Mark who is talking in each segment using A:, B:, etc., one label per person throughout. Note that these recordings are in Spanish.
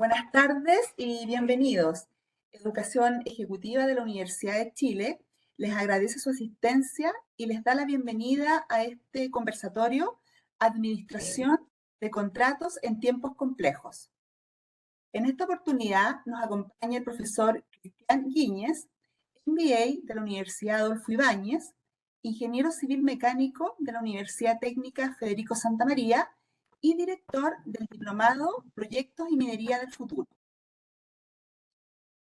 A: Buenas tardes y bienvenidos. Educación Ejecutiva de la Universidad de Chile les agradece su asistencia y les da la bienvenida a este conversatorio Administración de Contratos en Tiempos Complejos. En esta oportunidad nos acompaña el profesor Cristian Guíñez, MBA de la Universidad Adolfo Ibáñez, ingeniero civil mecánico de la Universidad Técnica Federico Santa María y director del diplomado Proyectos y Minería del Futuro.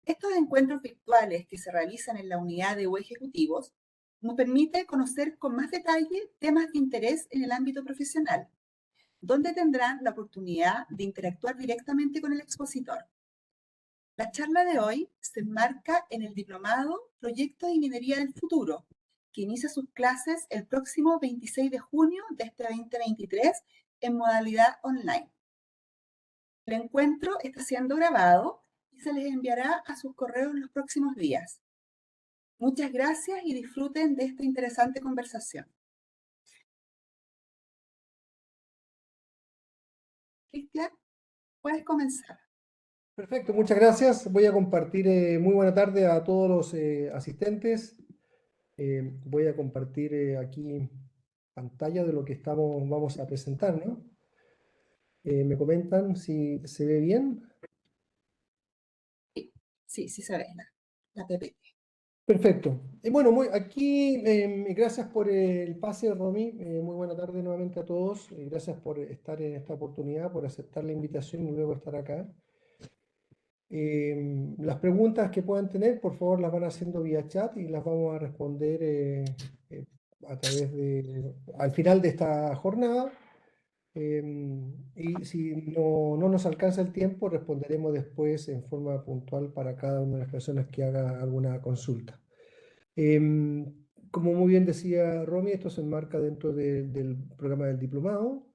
A: Estos encuentros virtuales que se realizan en la unidad de ejecutivos nos permite conocer con más detalle temas de interés en el ámbito profesional, donde tendrán la oportunidad de interactuar directamente con el expositor. La charla de hoy se enmarca en el diplomado Proyectos y Minería del Futuro, que inicia sus clases el próximo 26 de junio de este 2023 en modalidad online. El encuentro está siendo grabado y se les enviará a sus correos en los próximos días. Muchas gracias y disfruten de esta interesante conversación. Cristian, puedes comenzar.
B: Perfecto, muchas gracias. Voy a compartir, muy buena tarde a todos los asistentes. Voy a compartir aquí pantalla de lo que vamos a presentar, ¿no? ¿Me comentan si se ve bien?
A: Sí, se ve la PPT.
B: Perfecto. Bueno, aquí, gracias por el pase, Romy. Muy buena tarde nuevamente a todos. Gracias por estar en esta oportunidad, por aceptar la invitación y luego estar acá. Las preguntas que puedan tener, por favor, las van haciendo vía chat y las vamos a responder eh, al final de esta jornada. Y si no nos alcanza el tiempo, responderemos después en forma puntual para cada una de las personas que haga alguna consulta. Como muy bien decía Romy, esto se enmarca dentro del programa del diplomado.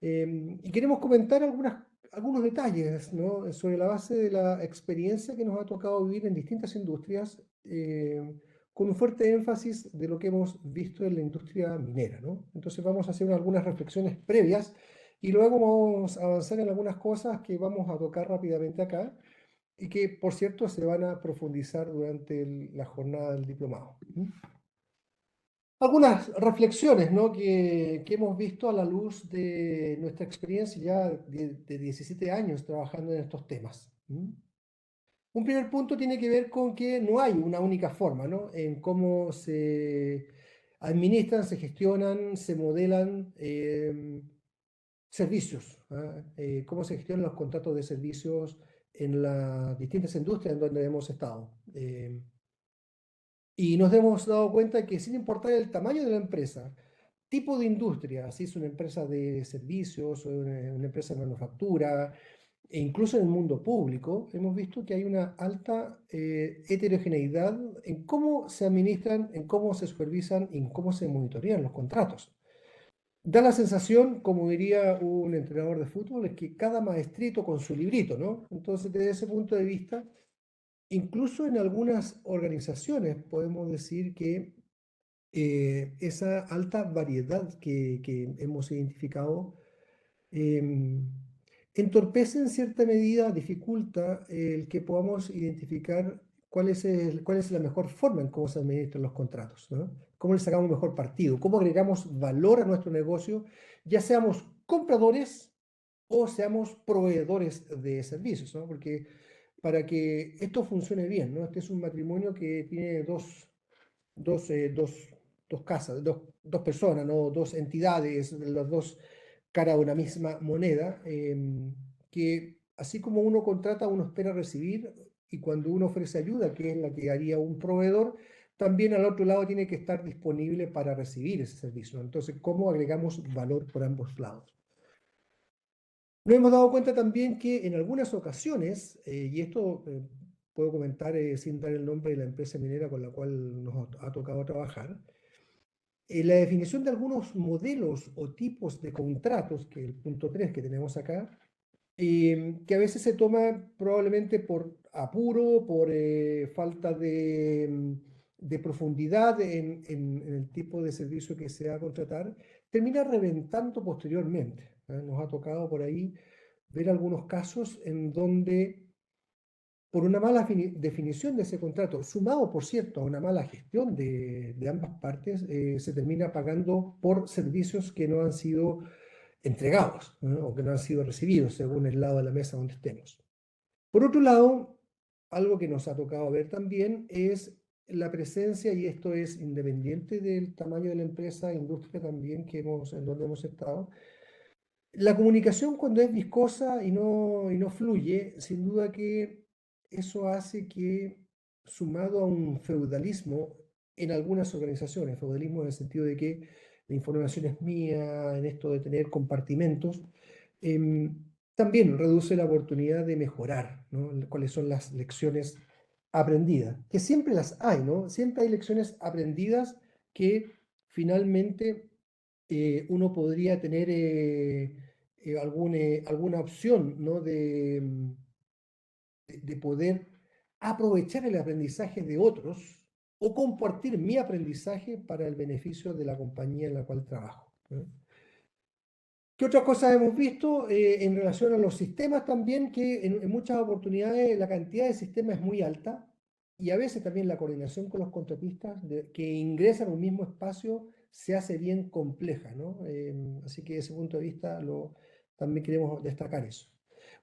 B: Y queremos comentar algunos detalles, ¿no? Sobre la base de la experiencia que nos ha tocado vivir en distintas industrias, con un fuerte énfasis de lo que hemos visto en la industria minera, ¿no? Entonces vamos a hacer algunas reflexiones previas y luego vamos a avanzar en algunas cosas que vamos a tocar rápidamente acá y que, por cierto, se van a profundizar durante la jornada del diplomado. Algunas reflexiones, ¿no? que hemos visto a la luz de nuestra experiencia ya de 17 años trabajando en estos temas. Un primer punto tiene que ver con que no hay una única forma, ¿no? En cómo se administran, se gestionan, se modelan servicios, ¿ah? Cómo se gestionan los contratos de servicios en las distintas industrias en donde hemos estado. Y nos hemos dado cuenta que sin importar el tamaño de la empresa, tipo de industria, si es una empresa de servicios o una empresa de manufactura, e incluso en el mundo público, hemos visto que hay una alta heterogeneidad en cómo se administran, en cómo se supervisan y en cómo se monitorean los contratos. Da la sensación, como diría un entrenador de fútbol, es que cada maestrito con su librito, ¿no? Entonces, desde ese punto de vista, incluso en algunas organizaciones podemos decir que esa alta variedad que hemos identificado entorpece en cierta medida, dificulta el que podamos identificar cuál es la mejor forma en cómo se administran los contratos, ¿no? Cómo le sacamos mejor partido, cómo agregamos valor a nuestro negocio, ya seamos compradores o seamos proveedores de servicios, ¿no? Porque para que esto funcione bien, ¿no? Este es un matrimonio que tiene dos casas, dos personas, ¿no? Dos entidades, las dos caras de una misma moneda, que así como uno contrata, uno espera recibir, y cuando uno ofrece ayuda, que es la que haría un proveedor, también al otro lado tiene que estar disponible para recibir ese servicio, ¿no? Entonces, ¿cómo agregamos valor por ambos lados? Nos hemos dado cuenta también que en algunas ocasiones, y esto puedo comentar sin dar el nombre de la empresa minera con la cual nos ha tocado trabajar, la definición de algunos modelos o tipos de contratos, que es el punto 3 que tenemos acá, que a veces se toma probablemente por apuro, por falta de profundidad en el tipo de servicio que se va a contratar, termina reventando posteriormente. Nos ha tocado por ahí ver algunos casos en donde, por una mala definición de ese contrato, sumado, por cierto, a una mala gestión de ambas partes, se termina pagando por servicios que no han sido entregados, ¿no? O que no han sido recibidos según el lado de la mesa donde estemos. Por otro lado, algo que nos ha tocado ver también es la presencia, y esto es independiente del tamaño de la empresa, industria también en donde hemos estado, la comunicación cuando es viscosa y no fluye, sin duda que eso hace que, sumado a un feudalismo en algunas organizaciones, feudalismo en el sentido de que la información es mía, en esto de tener compartimentos, em, también reduce la oportunidad de mejorar, ¿no? Cuáles son las lecciones aprendidas, que siempre las hay, ¿no? Siempre hay lecciones aprendidas que finalmente uno podría tener alguna opción, ¿no? De poder aprovechar el aprendizaje de otros o compartir mi aprendizaje para el beneficio de la compañía en la cual trabajo, ¿no? ¿Qué otras cosas hemos visto en relación a los sistemas también? Que en muchas oportunidades la cantidad de sistemas es muy alta y a veces también la coordinación con los contratistas que ingresan a un mismo espacio se hace bien compleja, ¿no? Así que desde ese punto de vista también queremos destacar eso.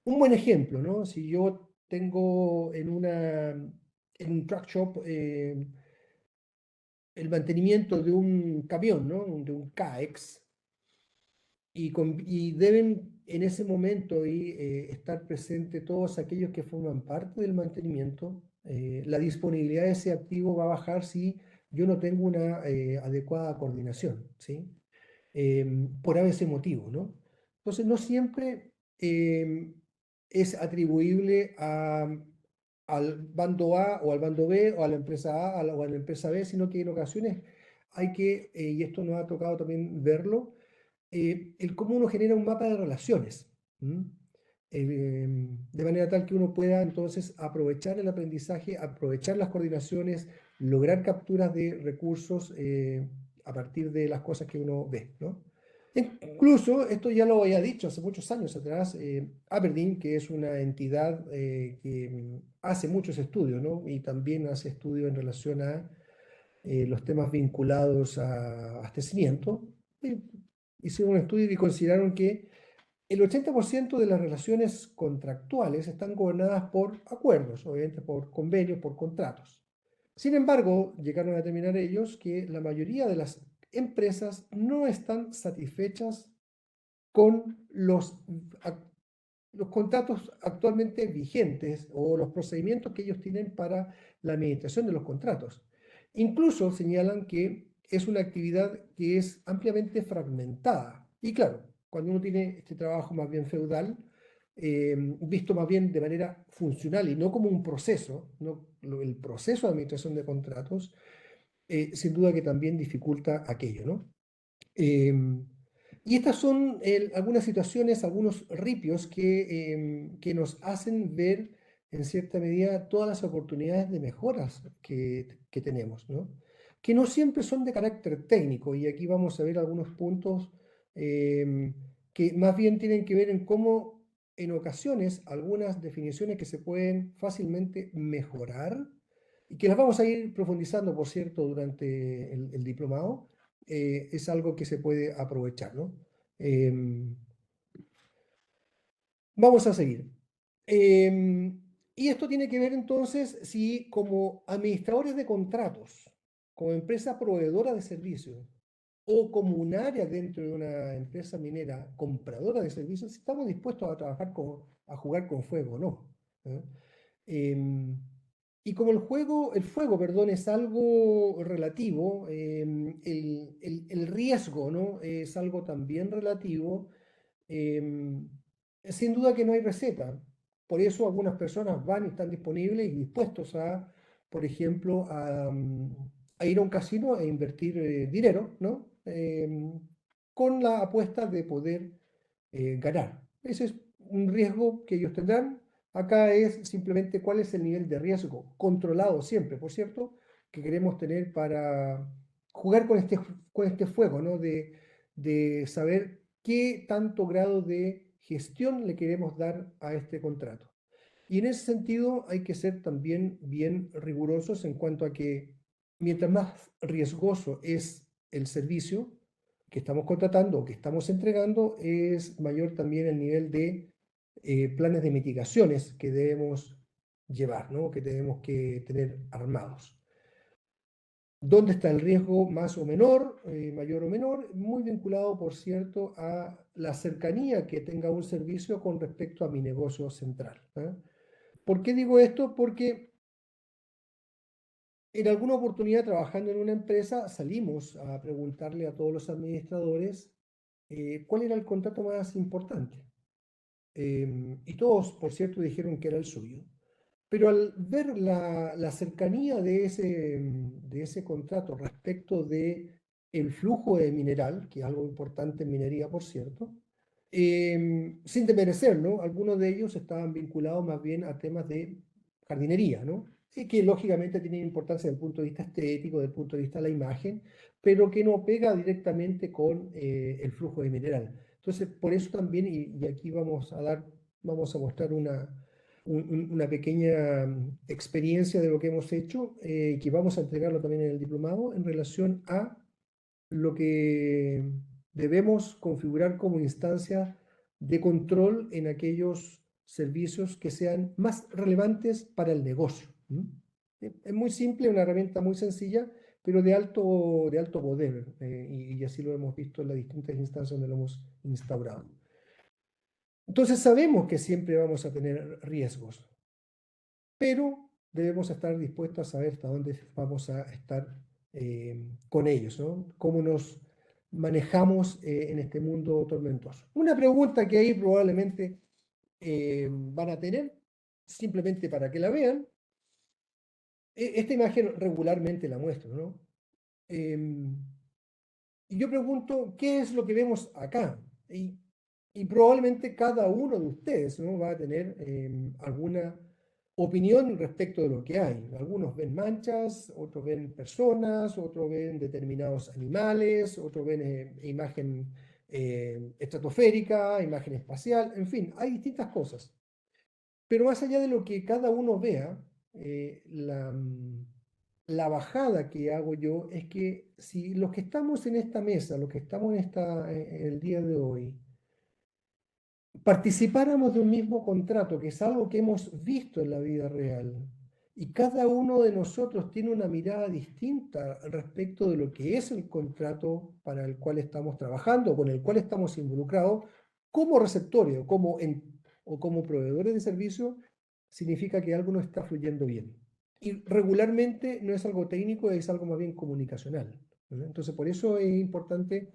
B: Un buen ejemplo, ¿no? Si yo tengo en un truck shop el mantenimiento de un camión, ¿no? De un CAEX, y deben en ese momento estar presentes todos aquellos que forman parte del mantenimiento. La disponibilidad de ese activo va a bajar si yo no tengo una adecuada coordinación, ¿sí? Por ese motivo, ¿no? Entonces, no siempre es atribuible al bando A o al bando B o a la empresa o a la empresa B, sino que en ocasiones hay que, y esto nos ha tocado también verlo, el cómo uno genera un mapa de relaciones, ¿m? De manera tal que uno pueda entonces aprovechar el aprendizaje, aprovechar las coordinaciones, lograr capturas de recursos a partir de las cosas que uno ve, ¿no? Incluso, esto ya lo había dicho hace muchos años atrás, Aberdeen, que es una entidad que hace muchos estudios, ¿no? Y también hace estudios en relación a los temas vinculados a abastecimiento. Hicieron un estudio y consideraron que el 80% de las relaciones contractuales están gobernadas por acuerdos, obviamente por convenios, por contratos. Sin embargo, llegaron a determinar ellos que la mayoría de las empresas no están satisfechas con los contratos actualmente vigentes o los procedimientos que ellos tienen para la administración de los contratos. Incluso señalan que es una actividad que es ampliamente fragmentada. Y claro, cuando uno tiene este trabajo más bien feudal, visto más bien de manera funcional y no como un proceso, no, el proceso de administración de contratos, sin duda que también dificulta aquello, ¿no? Y estas son algunas situaciones, algunos ripios que nos hacen ver en cierta medida todas las oportunidades de mejoras que tenemos, ¿no? Que no siempre son de carácter técnico, y aquí vamos a ver algunos puntos que más bien tienen que ver en cómo en ocasiones algunas definiciones que se pueden fácilmente mejorar y que las vamos a ir profundizando, por cierto, durante el diplomado, es algo que se puede aprovechar, ¿no? Em, Vamos a seguir. Y esto tiene que ver entonces si como administradores de contratos, como empresa proveedora de servicios o como un área dentro de una empresa minera compradora de servicios, si estamos dispuestos a trabajar a jugar con fuego o no, ¿eh? Em, y como el fuego, perdón, es algo relativo, el riesgo, ¿no? Es algo también relativo. em, Sin duda que no hay receta. Por eso algunas personas van y están disponibles y dispuestos a, por ejemplo, a ir a un casino e invertir dinero, ¿no? Con la apuesta de poder ganar. Ese es un riesgo que ellos tendrán. Acá es simplemente cuál es el nivel de riesgo, controlado siempre, por cierto, que queremos tener para jugar con este fuego, ¿no? De saber qué tanto grado de gestión le queremos dar a este contrato. Y en ese sentido hay que ser también bien rigurosos en cuanto a que mientras más riesgoso es el servicio que estamos contratando o que estamos entregando, es mayor también el nivel de planes de mitigaciones que debemos llevar, ¿no? Que tenemos que tener armados. ¿Dónde está el riesgo más o menor, mayor o menor? Muy vinculado, por cierto, a la cercanía que tenga un servicio con respecto a mi negocio central. ¿Por qué digo esto? Porque en alguna oportunidad trabajando en una empresa salimos a preguntarle a todos los administradores cuál era el contrato más importante. Y todos, por cierto, dijeron que era el suyo. Pero al ver la cercanía de ese contrato respecto de el flujo de mineral, que es algo importante en minería, por cierto, sin desmerecer, ¿no? Algunos de ellos estaban vinculados más bien a temas de jardinería, ¿no? Y que lógicamente tienen importancia desde el punto de vista estético, desde el punto de vista de la imagen, pero que no pega directamente con el flujo de mineral. Entonces, por eso también, y aquí vamos a mostrar una pequeña experiencia de lo que hemos hecho, que vamos a entregarlo también en el diplomado, en relación a lo que debemos configurar como instancia de control en aquellos servicios que sean más relevantes para el negocio. Es muy simple, una herramienta muy sencilla, pero de alto poder, y así lo hemos visto en las distintas instancias donde lo hemos instaurado. Entonces sabemos que siempre vamos a tener riesgos, pero debemos estar dispuestos a saber hasta dónde vamos a estar con ellos, ¿no? Cómo nos manejamos en este mundo tormentoso. Una pregunta que ahí probablemente van a tener, simplemente para que la vean. Esta imagen regularmente la muestro, ¿no? Y yo pregunto, ¿qué es lo que vemos acá? Y probablemente cada uno de ustedes, ¿no? Va a tener alguna opinión respecto de lo que hay. Algunos ven manchas, otros ven personas, otros ven determinados animales, otros ven imagen estratosférica, imagen espacial, en fin, hay distintas cosas. Pero más allá de lo que cada uno vea, la bajada que hago yo es que si los que estamos en esta mesa, los que estamos en el día de hoy, participáramos de un mismo contrato, que es algo que hemos visto en la vida real, y cada uno de nosotros tiene una mirada distinta respecto de lo que es el contrato para el cual estamos trabajando, con el cual estamos involucrados, como receptores o como proveedores de servicio, significa que algo no está fluyendo bien. Y regularmente no es algo técnico, es algo más bien comunicacional, ¿no? Entonces, por eso es importante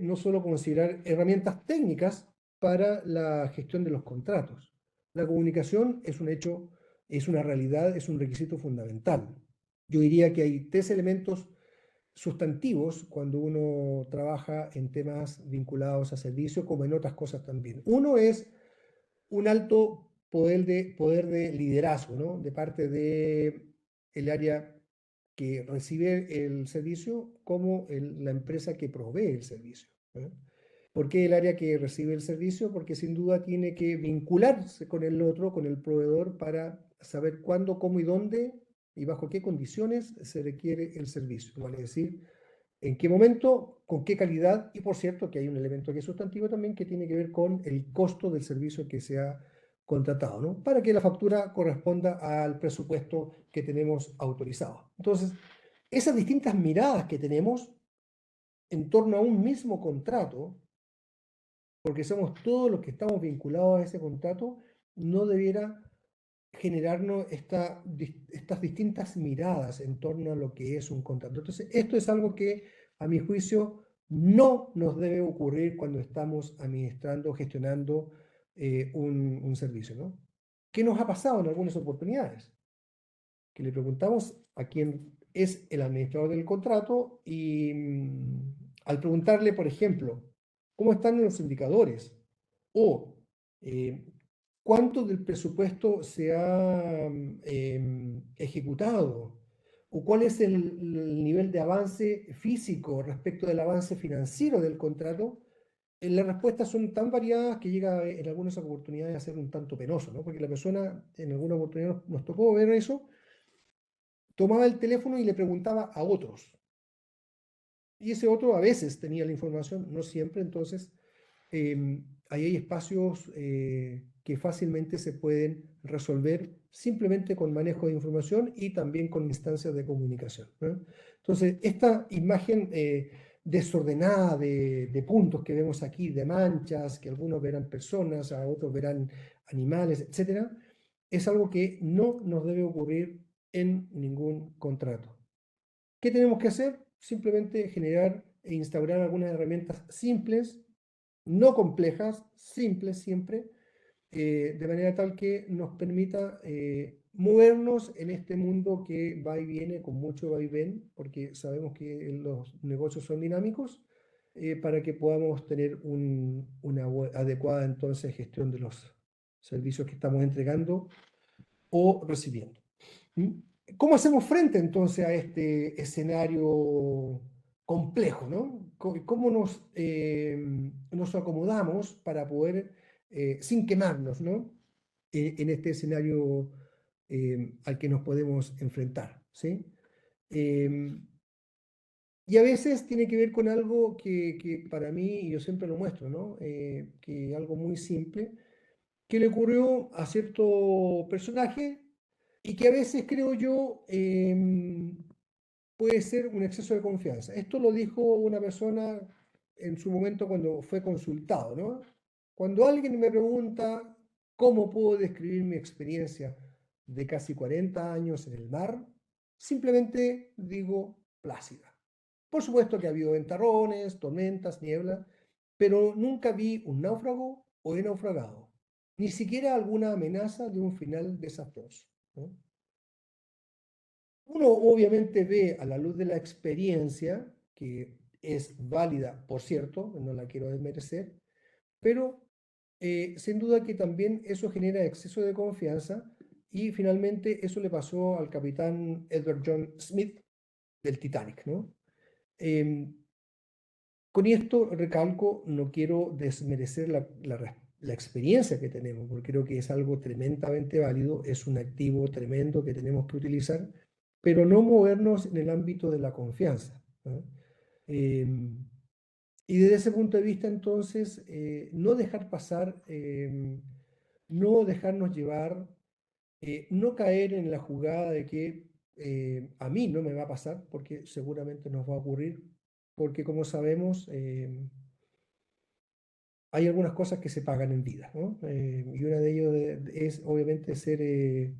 B: no solo considerar herramientas técnicas para la gestión de los contratos. La comunicación es un hecho, es una realidad, es un requisito fundamental. Yo diría que hay tres elementos sustantivos cuando uno trabaja en temas vinculados a servicio, como en otras cosas también. Uno es un alto poder de liderazgo, ¿no? De parte del área que recibe el servicio como la empresa que provee el servicio, ¿no? ¿Por qué el área que recibe el servicio? Porque sin duda tiene que vincularse con el otro, con el proveedor, para saber cuándo, cómo y dónde y bajo qué condiciones se requiere el servicio. Vale decir, en qué momento, con qué calidad, y por cierto que hay un elemento que es sustantivo también que tiene que ver con el costo del servicio que se ha contratado, ¿no? Para que la factura corresponda al presupuesto que tenemos autorizado. Entonces, esas distintas miradas que tenemos en torno a un mismo contrato, porque somos todos los que estamos vinculados a ese contrato, no debiera generarnos estas distintas miradas en torno a lo que es un contrato. Entonces, esto es algo que, a mi juicio, no nos debe ocurrir cuando estamos administrando, gestionando un servicio, ¿no? ¿Qué nos ha pasado en algunas oportunidades? Que le preguntamos a quién es el administrador del contrato y al preguntarle, por ejemplo, ¿cómo están los indicadores? O eh, ¿cuánto del presupuesto se ha ejecutado? ¿O cuál es el nivel de avance físico respecto del avance financiero del contrato? las respuestas son tan variadas que llega en algunas oportunidades a ser un tanto penoso, ¿no? Porque la persona, en alguna oportunidad nos tocó ver eso, tomaba el teléfono y le preguntaba a otros. Y ese otro a veces tenía la información, no siempre, entonces ahí hay espacios que fácilmente se pueden resolver simplemente con manejo de información y también con instancias de comunicación, ¿no? Entonces, esta imagen desordenada de puntos que vemos aquí, de manchas, que algunos verán personas, a otros verán animales, etcétera, es algo que no nos debe ocurrir en ningún contrato. ¿Qué tenemos que hacer? Simplemente generar e instaurar algunas herramientas simples, no complejas, simples siempre, de manera tal que nos permita movernos en este mundo que va y viene, con mucho va y ven, porque sabemos que los negocios son dinámicos, para que podamos tener una adecuada entonces gestión de los servicios que estamos entregando o recibiendo. ¿Mm? ¿Cómo hacemos frente entonces a este escenario complejo, ¿no? ¿Cómo nos acomodamos para poder, sin quemarnos, ¿no? En este escenario al que nos podemos enfrentar, ¿sí? Eh, y a veces tiene que ver con algo que para mí, y yo siempre lo muestro, ¿no? Que algo muy simple, que le ocurrió a cierto personaje y que a veces creo yo puede ser un exceso de confianza. Esto lo dijo una persona en su momento cuando fue consultado, ¿no? Cuando alguien me pregunta cómo puedo describir mi experiencia de casi 40 años en el mar, simplemente digo plácida. Por supuesto que ha habido ventarrones, tormentas, niebla, pero nunca vi un náufrago o he naufragado, ni siquiera alguna amenaza de un final desastroso, ¿no? Uno obviamente ve a la luz de la experiencia, que es válida, por cierto, no la quiero desmerecer, pero sin duda que también eso genera exceso de confianza y finalmente eso le pasó al capitán Edward John Smith del Titanic, ¿no? Em, con esto recalco, no quiero desmerecer la experiencia que tenemos, porque creo que es algo tremendamente válido, es un activo tremendo que tenemos que utilizar, pero no movernos en el ámbito de la confianza, ¿no? Y desde ese punto de vista, entonces, no dejar pasar, no dejarnos llevar, no caer en la jugada de que a mí no me va a pasar, porque seguramente nos va a ocurrir, porque como sabemos, hay algunas cosas que se pagan en vida, ¿no? Y una de ellos es obviamente ser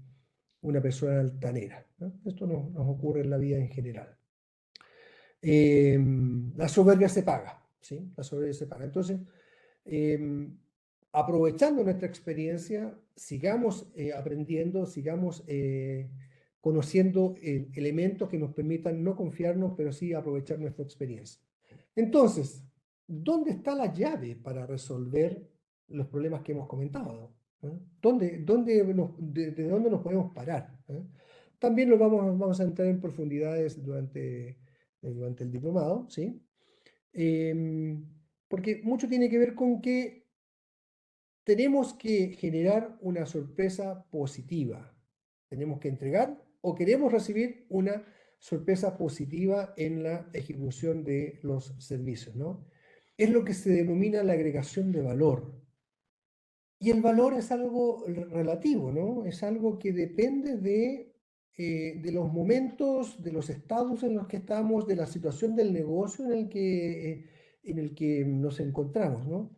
B: una persona altanera, ¿no? Esto nos ocurre en la vida en general. La soberbia se paga, ¿sí? La soberbia se paga. Entonces, aprovechando nuestra experiencia, sigamos aprendiendo, sigamos conociendo elementos que nos permitan no confiarnos, pero sí aprovechar nuestra experiencia. Entonces, ¿dónde está la llave para resolver los problemas que hemos comentado? ¿De dónde nos podemos parar? También vamos a entrar en profundidades durante el diplomado, ¿sí? Porque mucho tiene que ver con que tenemos que generar una sorpresa positiva. Tenemos que entregar o queremos recibir una sorpresa positiva en la ejecución de los servicios, ¿no? Es lo que se denomina la agregación de valor. Y el valor es algo relativo, ¿no? Es algo que depende de los momentos, de los estados en los que estamos, de la situación del negocio en el que nos encontramos, ¿no?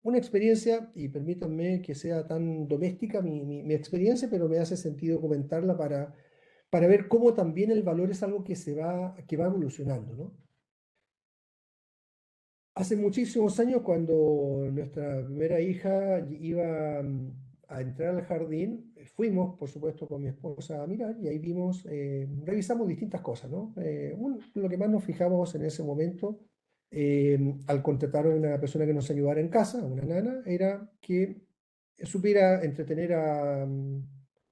B: Una experiencia, y permítanme que sea tan doméstica mi experiencia, pero me hace sentido comentarla para ver cómo también el valor es algo que va evolucionando, ¿no? Hace muchísimos años, cuando nuestra primera hija iba a entrar al jardín, fuimos, por supuesto, con mi esposa a mirar y ahí vimos, revisamos distintas cosas, ¿no? Lo que más nos fijamos en ese momento, al contratar a una persona que nos ayudara en casa, una nana, era que supiera entretener a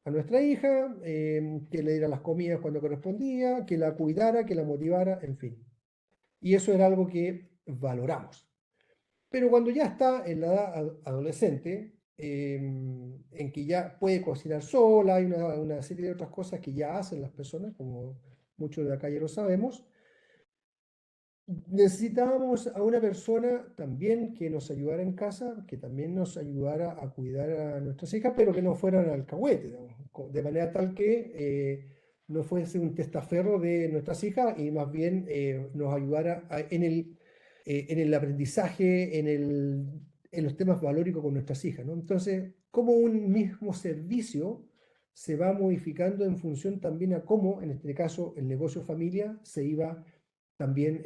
B: nuestra hija, que le diera las comidas cuando correspondía, que la cuidara, que la motivara, en fin. Y eso era algo que valoramos. Pero cuando ya está en la edad adolescente, en que ya puede cocinar sola, hay una serie de otras cosas que ya hacen las personas, como muchos de acá ya lo sabemos, necesitábamos a una persona también que nos ayudara en casa, que también nos ayudara a cuidar a nuestras hijas, pero que no fueran alcahuete, digamos, de manera tal que no fuese un testaferro de nuestras hijas y más bien nos ayudara en el aprendizaje, en los temas valóricos con nuestras hijas, ¿no? Entonces, como un mismo servicio se va modificando en función también a cómo, en este caso, el negocio familia se iba también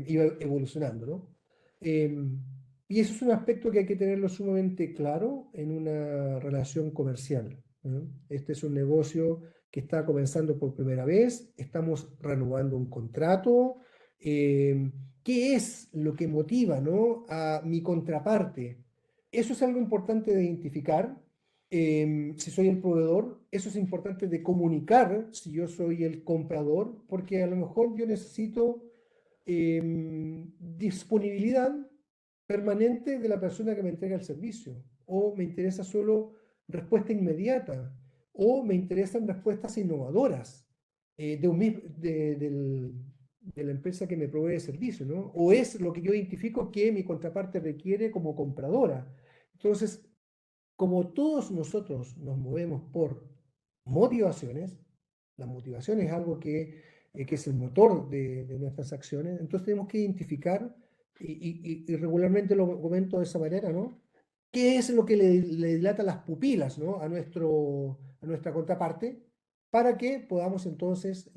B: iba evolucionando, ¿no? Y eso es un aspecto que hay que tenerlo sumamente claro en una relación comercial, ¿no? Este es un negocio que está comenzando por primera vez, estamos renovando un contrato. ¿Qué es lo que motiva, ¿no?, a mi contraparte? Eso es algo importante de identificar. Si soy el proveedor, eso es importante de comunicar si yo soy el comprador, porque a lo mejor yo necesito disponibilidad permanente de la persona que me entrega el servicio, o me interesa solo respuesta inmediata, o me interesan respuestas innovadoras de la empresa que me provee el servicio, ¿no? O es lo que yo identifico que mi contraparte requiere como compradora. Entonces, como todos nosotros nos movemos por motivaciones, la motivación es algo que es el motor de nuestras acciones, entonces tenemos que identificar, y regularmente lo comento de esa manera, ¿no? ¿Qué es lo que le dilata las pupilas, ¿no?, a nuestra contraparte para que podamos entonces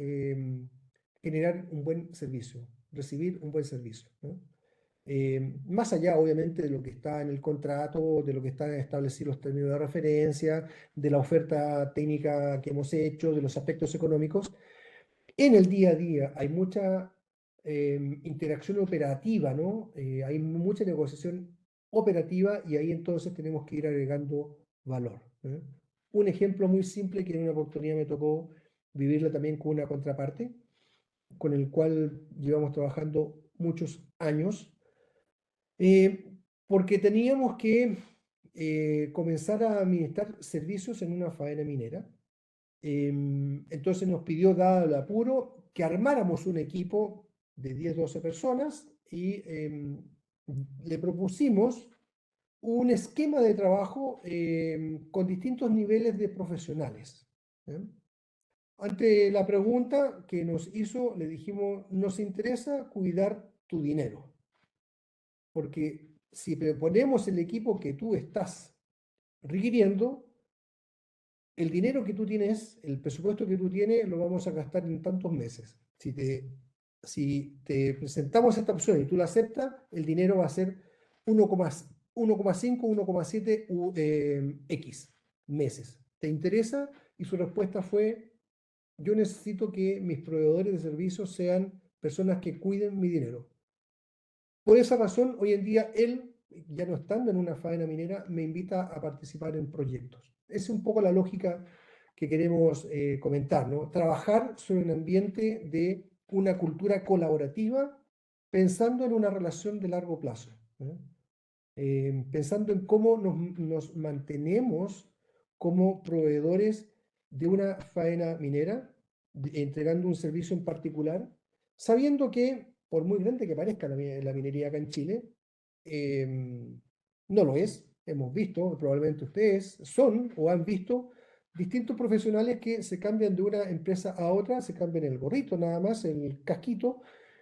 B: generar un buen servicio, recibir un buen servicio, ¿no? Más allá, obviamente, de lo que está en el contrato, de lo que están establecidos los términos de referencia, de la oferta técnica que hemos hecho, de los aspectos económicos, en el día a día hay mucha interacción operativa, ¿no? Hay mucha negociación operativa y ahí entonces tenemos que ir agregando valor, ¿eh? Un ejemplo muy simple que en una oportunidad me tocó vivirlo también con una contraparte, con el cual llevamos trabajando muchos años, eh, porque teníamos que comenzar a administrar servicios en una faena minera. Entonces nos pidió, dado el apuro, que armáramos un equipo de 10 12 personas y le propusimos un esquema de trabajo con distintos niveles de profesionales, ¿eh? Ante la pregunta que nos hizo, le dijimos: nos interesa cuidar tu dinero, porque si ponemos el equipo que tú estás requiriendo, el dinero que tú tienes, el presupuesto que tú tienes, lo vamos a gastar en tantos meses. Si te presentamos esta opción y tú la aceptas, el dinero va a ser 1,5, 1,7 X meses. ¿Te interesa? Y su respuesta fue: yo necesito que mis proveedores de servicios sean personas que cuiden mi dinero. Por esa razón, hoy en día él, ya no estando en una faena minera, me invita a participar en proyectos. Esa es un poco la lógica que queremos comentar, ¿no? Trabajar sobre un ambiente de una cultura colaborativa, pensando en una relación de largo plazo, ¿eh? Pensando en cómo nos mantenemos como proveedores de una faena minera, entregando un servicio en particular, sabiendo que, por muy grande que parezca la minería acá en Chile, no lo es. Hemos visto, probablemente ustedes son o han visto distintos profesionales que se cambian de una empresa a otra, se cambian el gorrito nada más, el casquito,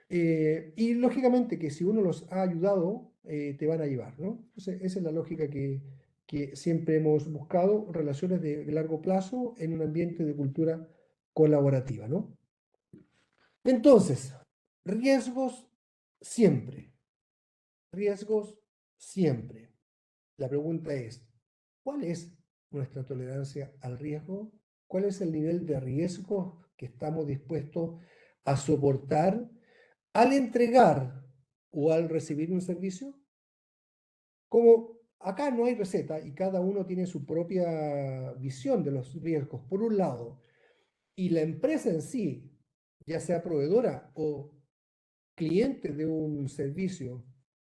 B: y lógicamente que si uno los ha ayudado, te van a llevar, ¿no? Entonces, esa es la lógica que siempre hemos buscado: relaciones de largo plazo en un ambiente de cultura colaborativa, ¿no? Entonces, riesgos siempre, riesgos siempre. La pregunta es: ¿cuál es nuestra tolerancia al riesgo? ¿Cuál es el nivel de riesgo que estamos dispuestos a soportar al entregar o al recibir un servicio? Como acá no hay receta y cada uno tiene su propia visión de los riesgos, por un lado, y la empresa en sí, ya sea proveedora o cliente de un servicio,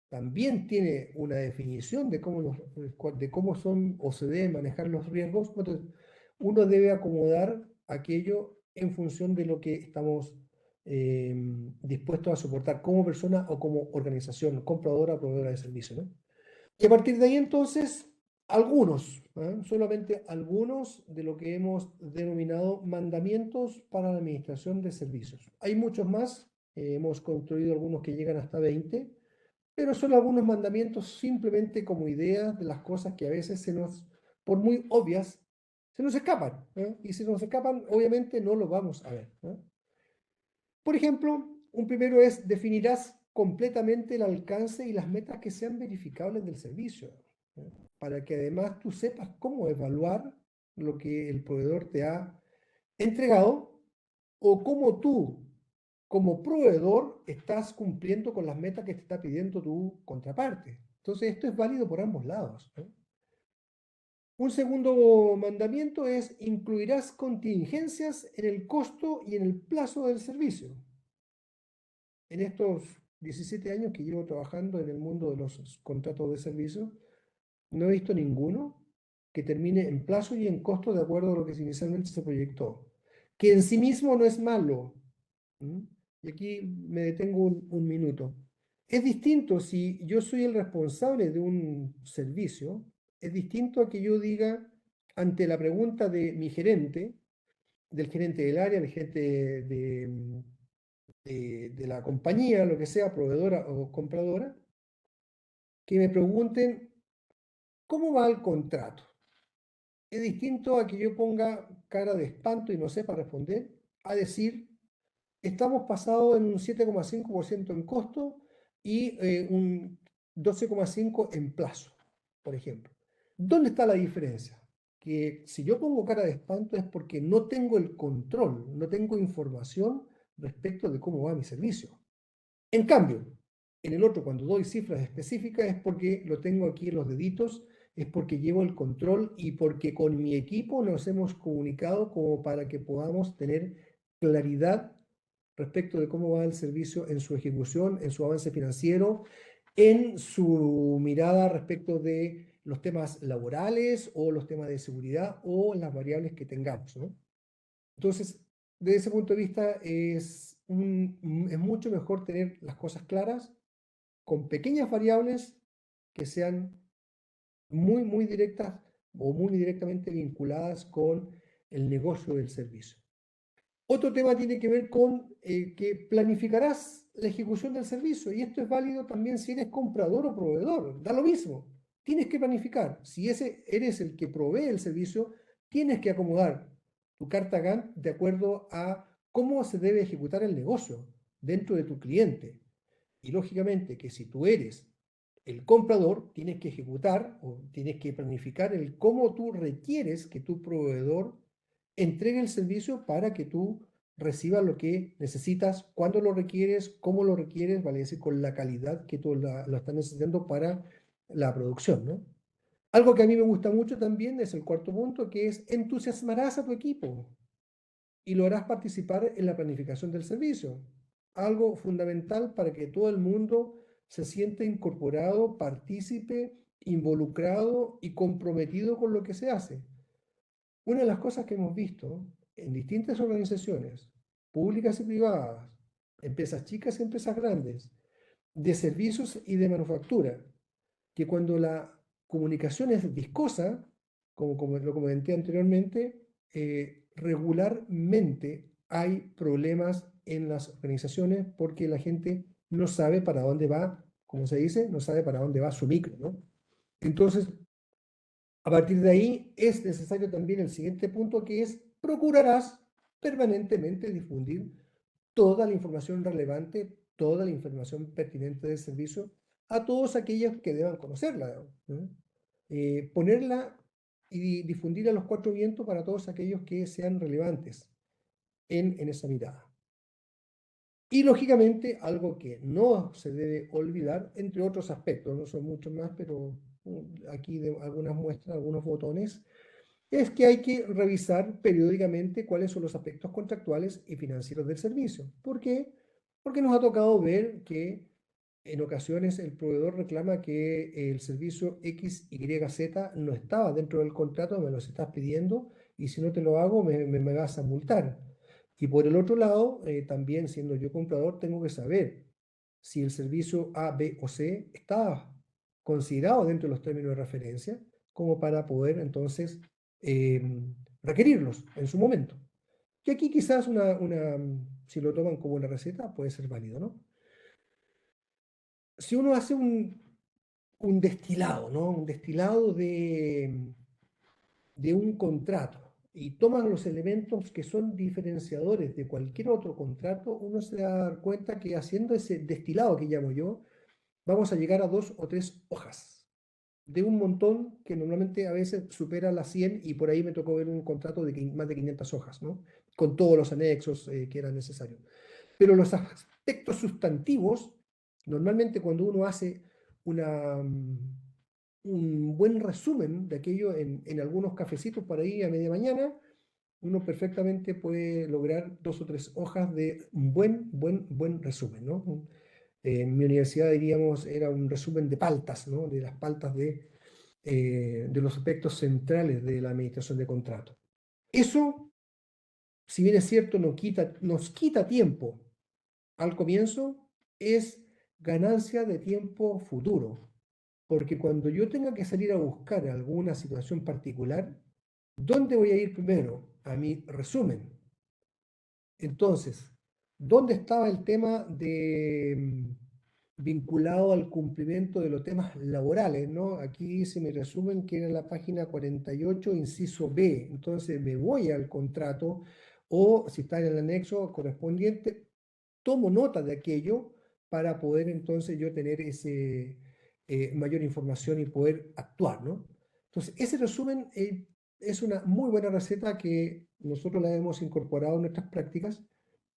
B: también tiene una definición de cómo son o se deben manejar los riesgos. Entonces, uno debe acomodar aquello en función de lo que estamos dispuestos a soportar como persona o como organización compradora, proveedora de servicio, ¿no? Y a partir de ahí entonces, algunos, solamente algunos de lo que hemos denominado mandamientos para la administración de servicios. Hay muchos más, hemos construido algunos que llegan hasta 20, pero son algunos mandamientos simplemente como ideas de las cosas que a veces por muy obvias, se nos escapan. Y si nos escapan, obviamente no lo vamos a ver. Por ejemplo, un primero es: definirás completamente el alcance y las metas que sean verificables del servicio, ¿no? Para que además tú sepas cómo evaluar lo que el proveedor te ha entregado o cómo tú, como proveedor, estás cumpliendo con las metas que te está pidiendo tu contraparte. Entonces, esto es válido por ambos lados, ¿no? Un segundo mandamiento es: incluirás contingencias en el costo y en el plazo del servicio. En estos 17 años que llevo trabajando en el mundo de los contratos de servicio, no he visto ninguno que termine en plazo y en costo de acuerdo a lo que inicialmente se proyectó, que en sí mismo no es malo. ¿Mm? Y aquí me detengo un minuto. Es distinto si yo soy el responsable de un servicio, es distinto a que yo diga, ante la pregunta de mi gerente, del gerente del área, del gerente de la compañía, lo que sea, proveedora o compradora, que me pregunten cómo va el contrato. Es distinto a que yo ponga cara de espanto y no sepa responder, a decir: estamos pasados en un 7,5% en costo y un 12,5% en plazo, por ejemplo. ¿Dónde está la diferencia? Que si yo pongo cara de espanto es porque no tengo el control, no tengo información respecto de cómo va mi servicio. En cambio, en el otro, cuando doy cifras específicas, es porque lo tengo aquí en los deditos, es porque llevo el control y porque con mi equipo nos hemos comunicado como para que podamos tener claridad respecto de cómo va el servicio en su ejecución, en su avance financiero, en su mirada respecto de los temas laborales o los temas de seguridad o las variables que tengamos, ¿no? Entonces, desde ese punto de vista, es mucho mejor tener las cosas claras con pequeñas variables que sean muy, muy directas o muy directamente vinculadas con el negocio del servicio. Otro tema tiene que ver con que planificarás la ejecución del servicio, y esto es válido también si eres comprador o proveedor, da lo mismo. Tienes que planificar. Si eres el que provee el servicio, tienes que acomodar tu carta Gantt de acuerdo a cómo se debe ejecutar el negocio dentro de tu cliente. Y lógicamente que si tú eres el comprador, tienes que ejecutar o tienes que planificar el cómo tú requieres que tu proveedor entregue el servicio para que tú recibas lo que necesitas, cuándo lo requieres, cómo lo requieres, vale decir, con la calidad que tú lo estás necesitando para la producción, ¿no? Algo que a mí me gusta mucho también es el cuarto punto, que es: entusiasmarás a tu equipo y lo harás participar en la planificación del servicio. Algo fundamental para que todo el mundo se sienta incorporado, partícipe, involucrado y comprometido con lo que se hace. Una de las cosas que hemos visto en distintas organizaciones, públicas y privadas, empresas chicas y empresas grandes, de servicios y de manufactura, que cuando la comunicación es viscosa, como lo comenté anteriormente, regularmente hay problemas en las organizaciones porque la gente no sabe para dónde va, como se dice, no sabe para dónde va su micro, ¿no? Entonces, a partir de ahí es necesario también el siguiente punto, que es: procurarás permanentemente difundir toda la información relevante, toda la información pertinente del servicio a todos aquellos que deban conocerla, ¿no? Ponerla y difundir a los cuatro vientos para todos aquellos que sean relevantes en esa mirada. Y lógicamente, algo que no se debe olvidar, entre otros aspectos, no son muchos más, pero aquí de algunas muestras, algunos botones, es que hay que revisar periódicamente cuáles son los aspectos contractuales y financieros del servicio. ¿Por qué? Porque nos ha tocado ver que en ocasiones el proveedor reclama que el servicio X, Y, Z no estaba dentro del contrato, me los estás pidiendo y si no te lo hago me vas a multar. Y por el otro lado, también siendo yo comprador, tengo que saber si el servicio A, B o C está considerado dentro de los términos de referencia, como para poder entonces requerirlos en su momento. Y aquí quizás si lo toman como una receta, puede ser válido, ¿no? Si uno hace un destilado, ¿no? Un destilado de un contrato y toman los elementos que son diferenciadores de cualquier otro contrato, uno se da a dar cuenta que haciendo ese destilado que llamo yo, vamos a llegar a 2 o 3 hojas de un montón que normalmente a veces supera las 100 y por ahí me tocó ver un contrato de más de 500 hojas, ¿no? Con todos los anexos que eran necesarios. Pero los aspectos sustantivos, normalmente cuando uno hace un buen resumen de aquello en algunos cafecitos por ahí a media mañana, uno perfectamente puede lograr 2 o 3 hojas de un buen resumen, ¿no? En mi universidad, diríamos, era un resumen de paltas, ¿no? De las paltas de los aspectos centrales de la administración de contrato. Eso, si bien es cierto, nos quita tiempo al comienzo, es ganancia de tiempo futuro. Porque cuando yo tenga que salir a buscar alguna situación particular, ¿dónde voy a ir primero? A mi resumen. Entonces, ¿dónde estaba el tema vinculado al cumplimiento de los temas laborales, ¿no? Aquí se me resumen que era la página 48, inciso B. Entonces me voy al contrato o si está en el anexo correspondiente, tomo nota de aquello para poder entonces yo tener mayor información y poder actuar, ¿no? Entonces, ese resumen es una muy buena receta que nosotros la hemos incorporado en nuestras prácticas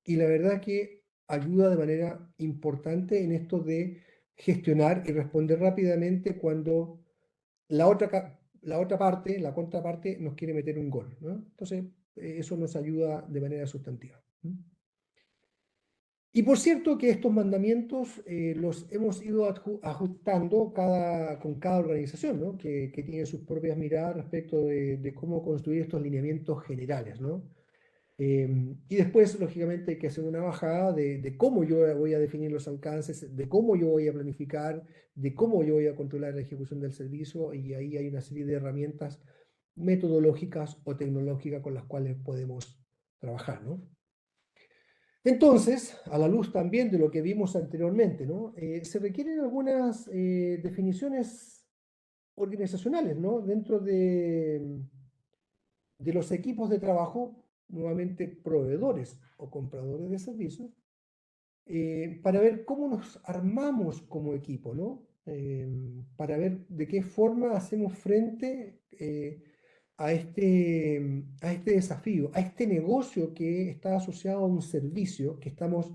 B: y la verdad que ayuda de manera importante en esto de gestionar y responder rápidamente cuando la otra parte, la contraparte, nos quiere meter un gol, ¿no? Entonces, eso nos ayuda de manera sustantiva. Y por cierto que estos mandamientos los hemos ido ajustando con cada organización, ¿no? Que tiene sus propias miradas respecto de cómo construir estos lineamientos generales, ¿no? Y después, lógicamente, hay que hacer una bajada de cómo yo voy a definir los alcances, de cómo yo voy a planificar, de cómo yo voy a controlar la ejecución del servicio, y ahí hay una serie de herramientas metodológicas o tecnológicas con las cuales podemos trabajar, ¿no? Entonces, a la luz también de lo que vimos anteriormente, ¿no? Se requieren algunas definiciones organizacionales, ¿no? Dentro de los equipos de trabajo, nuevamente proveedores o compradores de servicios, para ver cómo nos armamos como equipo, ¿no? Para ver de qué forma hacemos frente a este desafío, a este negocio que está asociado a un servicio que estamos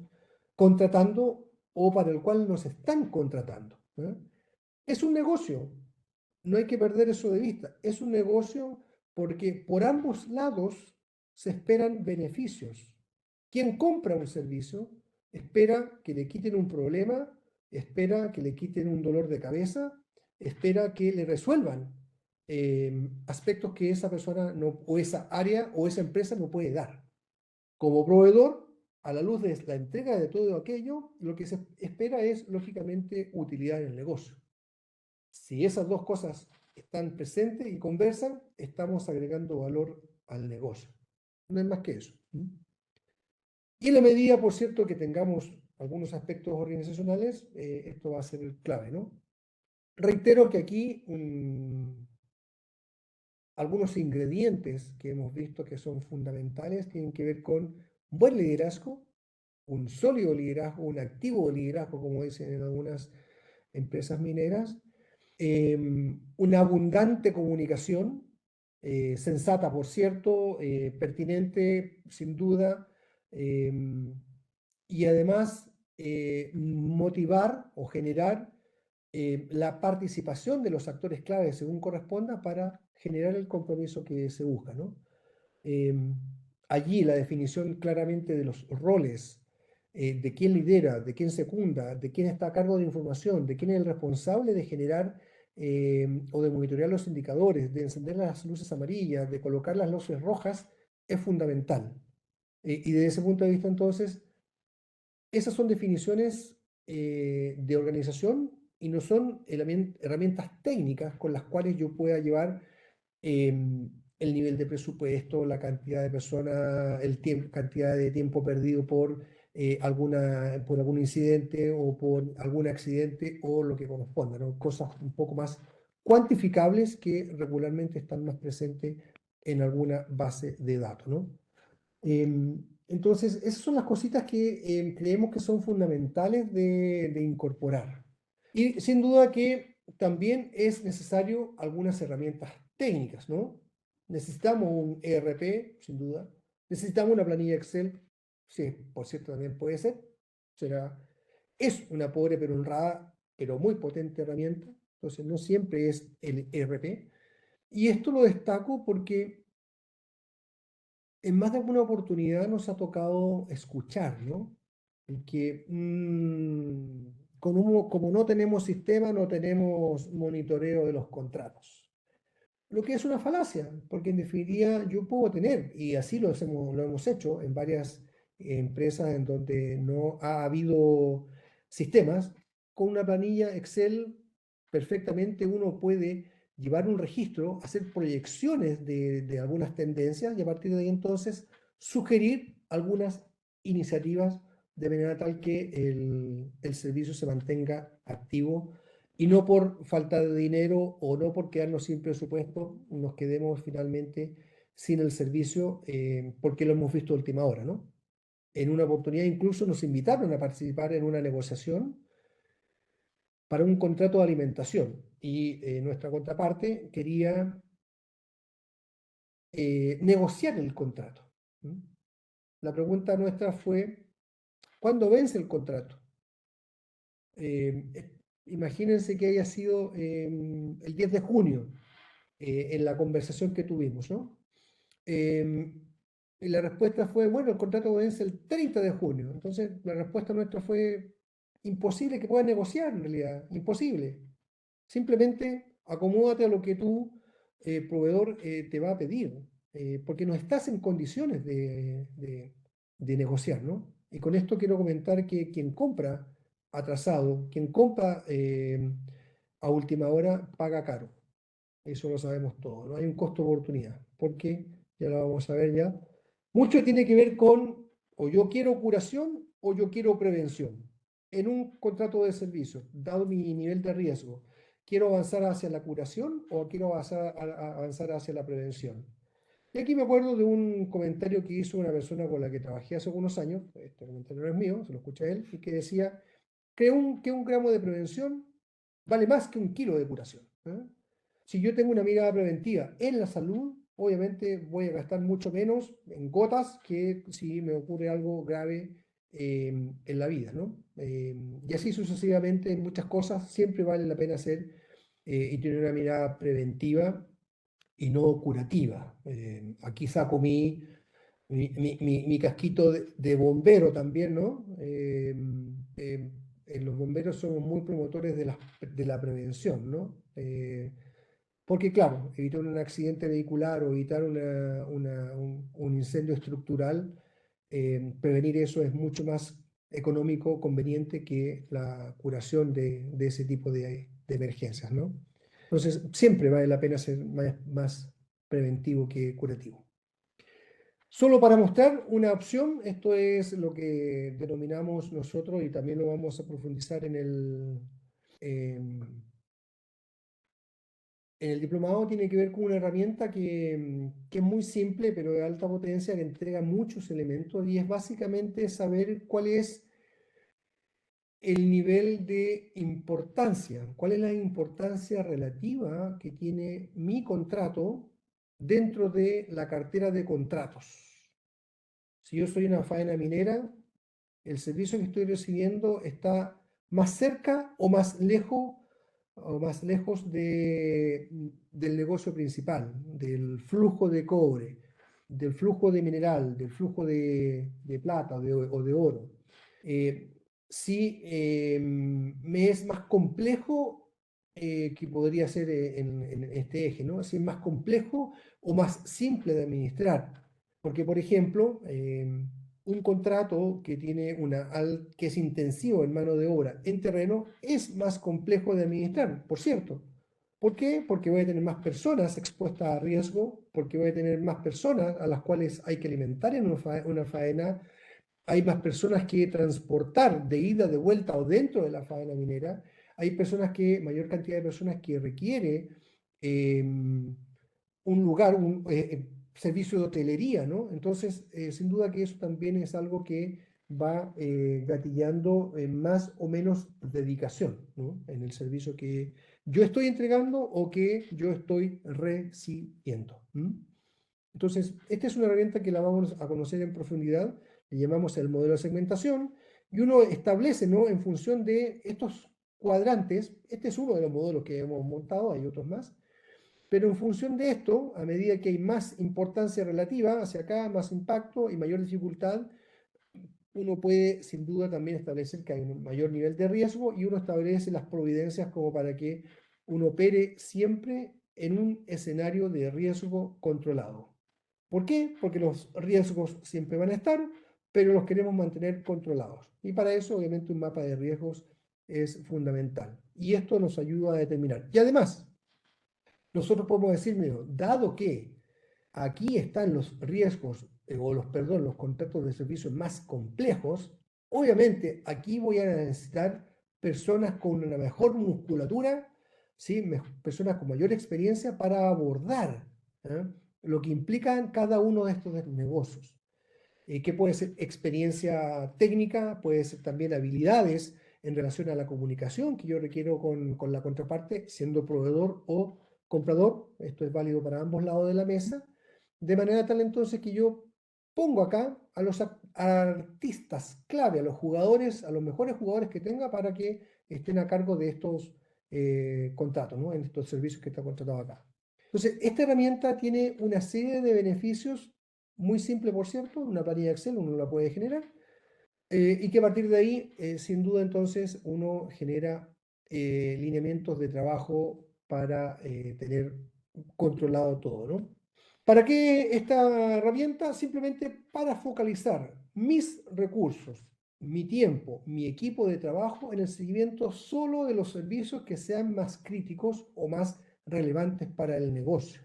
B: contratando o para el cual nos están contratando. ¿Eh? Es un negocio, no hay que perder eso de vista. Es un negocio porque por ambos lados se esperan beneficios. Quien compra un servicio espera que le quiten un problema, espera que le quiten un dolor de cabeza, espera que le resuelvan aspectos que esa persona no, o esa área o esa empresa no puede dar. Como proveedor, a la luz de la entrega de todo aquello, lo que se espera es, lógicamente, utilidad en el negocio. Si esas dos cosas están presentes y conversan, estamos agregando valor al negocio. No es más que eso. Y en la medida, por cierto, que tengamos algunos aspectos organizacionales, esto va a ser clave, ¿no? Reitero que aquí algunos ingredientes que hemos visto que son fundamentales tienen que ver con buen liderazgo, un sólido liderazgo, un activo liderazgo, como dicen en algunas empresas mineras, una abundante comunicación, sensata, por cierto, pertinente, sin duda, y además motivar o generar la participación de los actores clave según corresponda para generar el compromiso que se busca, ¿no? Allí la definición claramente de los roles de quién lidera, de quién secunda, de quién está a cargo de información, de quién es el responsable de generar o de monitorear los indicadores, de encender las luces amarillas, de colocar las luces rojas, es fundamental. Y desde ese punto de vista, entonces, esas son definiciones de organización y no son herramientas técnicas con las cuales yo pueda llevar el nivel de presupuesto, la cantidad de personas, el tiempo, cantidad de tiempo perdido por por algún incidente o por algún accidente o lo que corresponda, ¿no? Cosas un poco más cuantificables que regularmente están más presentes en alguna base de datos, ¿no? Entonces, esas son las cositas que creemos que son fundamentales de incorporar. Y sin duda que también es necesario algunas herramientas técnicas, ¿no? Necesitamos un ERP, sin duda. Necesitamos una planilla Excel, sí, por cierto, también puede ser. Es una pobre pero honrada, pero muy potente herramienta. Entonces, no siempre es el ERP. Y esto lo destaco porque en más de alguna oportunidad nos ha tocado escuchar, ¿no? Que como no tenemos sistema, no tenemos monitoreo de los contratos. Lo que es una falacia, porque en definitiva yo puedo tener, y así lo hemos hecho en varias empresas en donde no ha habido sistemas, con una planilla Excel perfectamente uno puede llevar un registro, hacer proyecciones de algunas tendencias y a partir de ahí entonces sugerir algunas iniciativas de manera tal que el servicio se mantenga activo y no por falta de dinero o no por quedarnos sin presupuesto, nos quedemos finalmente sin el servicio, porque lo hemos visto a última hora, ¿no? En una oportunidad incluso nos invitaron a participar en una negociación para un contrato de alimentación y nuestra contraparte quería negociar el contrato. ¿Mm? La pregunta nuestra fue, ¿cuándo vence el contrato? Imagínense que haya sido el 10 de junio en la conversación que tuvimos, ¿no? Y la respuesta fue, bueno, el contrato vence el 30 de junio. Entonces, la respuesta nuestra fue, imposible que puedas negociar en realidad, imposible. Simplemente acomódate a lo que tu proveedor te va a pedir, porque no estás en condiciones de negociar, ¿no? Y con esto quiero comentar que quien compra atrasado, quien compra a última hora, paga caro. Eso lo sabemos todos, ¿no? Hay un costo de oportunidad, porque, ya lo vamos a ver ya, mucho tiene que ver con o yo quiero curación o yo quiero prevención. En un contrato de servicio, dado mi nivel de riesgo, ¿quiero avanzar hacia la curación o quiero avanzar hacia la prevención? Y aquí me acuerdo de un comentario que hizo una persona con la que trabajé hace algunos años, este comentario no es mío, se lo escucha él, y que decía que un gramo de prevención vale más que un kilo de curación. ¿Eh? Si yo tengo una mirada preventiva en la salud, obviamente voy a gastar mucho menos en gotas que si me ocurre algo grave en la vida, ¿no? Y así sucesivamente en muchas cosas siempre vale la pena hacer y tener una mirada preventiva y no curativa. Aquí saco mi casquito de bombero también, ¿no? En los bomberos somos muy promotores de la prevención, ¿no? Porque claro, evitar un accidente vehicular o evitar un incendio estructural, prevenir eso es mucho más económico, conveniente que la curación de ese tipo de emergencias, ¿no? Entonces, siempre vale la pena ser más preventivo que curativo. Solo para mostrar una opción, esto es lo que denominamos nosotros y también lo vamos a profundizar en el diplomado, tiene que ver con una herramienta que es muy simple pero de alta potencia, que entrega muchos elementos y es básicamente saber cuál es el nivel de importancia, cuál es la importancia relativa que tiene mi contrato dentro de la cartera de contratos. Si yo soy una faena minera, el servicio que estoy recibiendo está más cerca o más lejos del negocio principal, del flujo de cobre, del flujo de mineral, del flujo de plata o de oro. Si me es más complejo que podría ser en este eje, ¿no? Si es más complejo o más simple de administrar. Porque, por ejemplo, un contrato que tiene que es intensivo en mano de obra en terreno es más complejo de administrar, por cierto. ¿Por qué? Porque voy a tener más personas expuestas a riesgo, porque voy a tener más personas a las cuales hay que alimentar en una faena, hay más personas que transportar de ida, de vuelta o dentro de la faena minera, hay mayor cantidad de personas que requiere un lugar, un servicio de hotelería, ¿no? Entonces, sin duda que eso también es algo que va gatillando más o menos dedicación, ¿no? En el servicio que yo estoy entregando o que yo estoy recibiendo. Entonces, esta es una herramienta que la vamos a conocer en profundidad, le llamamos el modelo de segmentación, y uno establece, ¿no? En función de estos cuadrantes, este es uno de los modelos que hemos montado, hay otros más, pero en función de esto, a medida que hay más importancia relativa hacia acá, más impacto y mayor dificultad, uno puede sin duda también establecer que hay un mayor nivel de riesgo y uno establece las providencias como para que uno opere siempre en un escenario de riesgo controlado. ¿Por qué? Porque los riesgos siempre van a estar, pero los queremos mantener controlados. Y para eso, obviamente, un mapa de riesgos es fundamental. Y esto nos ayuda a determinar. Y además, nosotros podemos decir, mira, dado que aquí están los riesgos, perdón, los contratos de servicios más complejos, obviamente aquí voy a necesitar personas con una mejor musculatura, ¿sí? Personas con mayor experiencia para abordar, ¿eh? Lo que implican cada uno de estos negocios. Que puede ser experiencia técnica, puede ser también habilidades en relación a la comunicación que yo requiero con la contraparte, siendo proveedor o comprador. Esto es válido para ambos lados de la mesa. De manera tal entonces que yo pongo acá a los artistas clave, a los jugadores, a los mejores jugadores que tenga para que estén a cargo de estos contratos, ¿no? En estos servicios que está contratado acá. Entonces, esta herramienta tiene una serie de beneficios muy simple, por cierto, una planilla Excel uno la puede generar, y que a partir de ahí, sin duda, entonces, uno genera lineamientos de trabajo para tener controlado todo, ¿no? ¿Para qué esta herramienta? Simplemente para focalizar mis recursos, mi tiempo, mi equipo de trabajo en el seguimiento solo de los servicios que sean más críticos o más relevantes para el negocio.